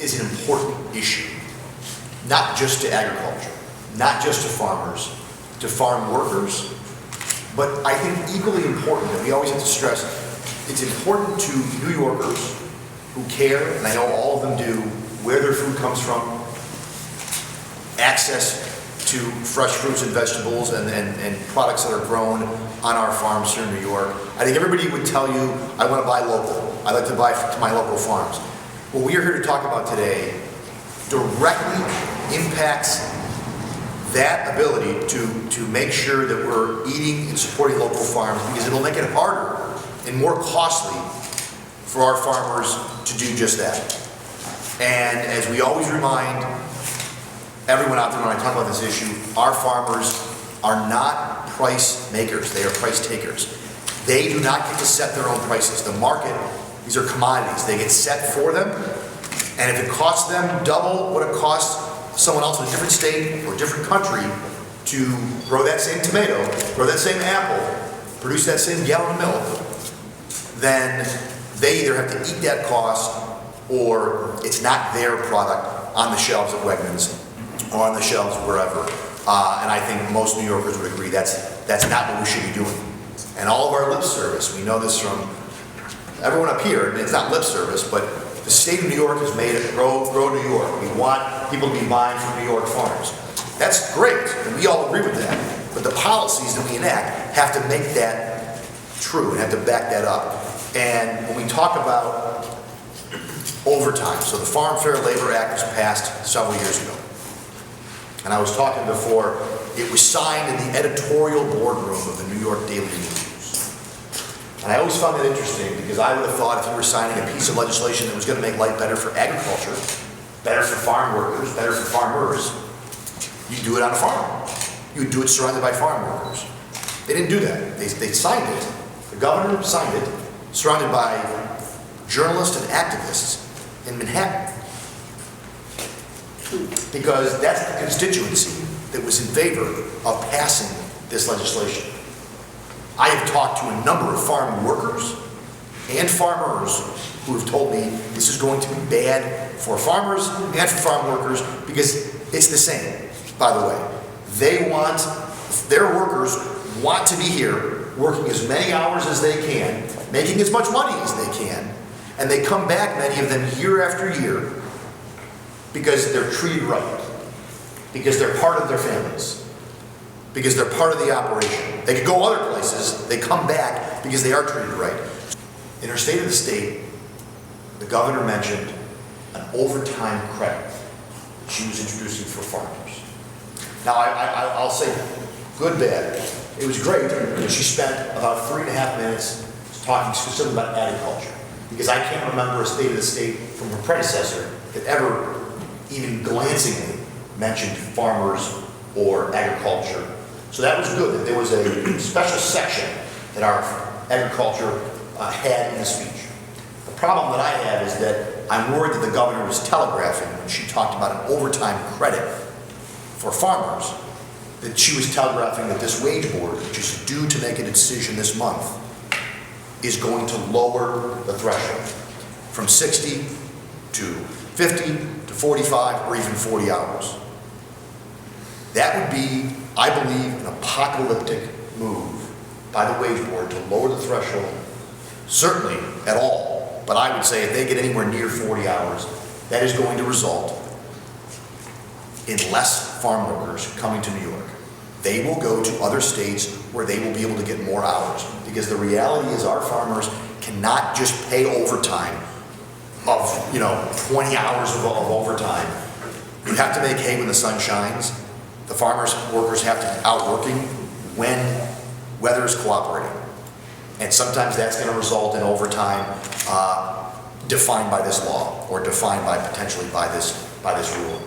is an important issue, not just to agriculture, not just to farmers, to farm workers, but I think equally important, and we always have to stress, it's important to New Yorkers who care, and I know all of them do, where their food comes from, access to fresh fruits and vegetables and products that are grown on our farms here in New York. I think everybody would tell you, I want to buy local. I like to buy to my local farms. What we are here to talk about today directly impacts that ability to make sure that we're eating and supporting local farms, because it'll make it harder and more costly for our farmers to do just that. And as we always remind everyone out there when I talk about this issue, our farmers are not price makers, they are price takers. They do not get to set their own prices. The market, these are commodities, they get set for them, and if it costs them double what it costs someone else in a different state or different country to grow that same tomato, grow that same apple, produce that same gallon of milk, then they either have to eat that cost or it's not their product on the shelves at Wegmans or on the shelves wherever. And I think most New Yorkers would agree that's not what we should be doing. And all of our lip service, we know this from everyone up here, and it's not lip service, but the state of New York has made it grow New York. We want people to be buying from New York farms. That's great, and we all agree with that. But the policies that we enact have to make that true and have to back that up. And when we talk about overtime, so the Farm Fair Labor Act was passed several years ago. And I was talking before, it was signed in the editorial boardroom of the New York Daily News. And I always found that interesting, because I would have thought if you were signing a piece of legislation that was going to make life better for agriculture, better for farm workers, better for farmers, you'd do it on a farm. You'd do it surrounded by farm workers. They didn't do that. They signed it. The governor signed it, surrounded by journalists and activists in Manhattan. Because that's the constituency that was in favor of passing this legislation. I have talked to a number of farm workers and farmers who have told me this is going to be bad for farmers and for farm workers, because it's the same, by the way. Their workers want to be here working as many hours as they can, making as much money as they can, and they come back, many of them, year after year, because they're treated right, because they're part of their families, because they're part of the operation. They could go other places, they come back because they are treated right. In her State of the State, the governor mentioned an overtime credit that she was introducing for farmers. Now, I'll say, good, bad. It was great, and she spent about 3.5 minutes talking specifically about agriculture, because I can't remember a State of the State from her predecessor that ever even glancingly mentioned farmers or agriculture. So that was good, that there was a special section that our agriculture had in the speech. The problem that I have is that I'm worried that the governor was telegraphing when she talked about an overtime credit for farmers, that she was telegraphing that this wage board, which is due to make a decision this month, is going to lower the threshold from 60 to 50 to 45 or even 40 hours. That would be, I believe, an apocalyptic move by the wage board to lower the threshold, certainly at all, but I would say if they get anywhere near 40 hours, that is going to result in less farm workers coming to New York. They will go to other states where they will be able to get more hours, because the reality is our farmers cannot just pay overtime of 20 hours of overtime. You have to make hay when the sun shines. The farmers, workers have to be out working when weather is cooperating. And sometimes that's going to result in overtime defined by this law, or defined by potentially by this rule.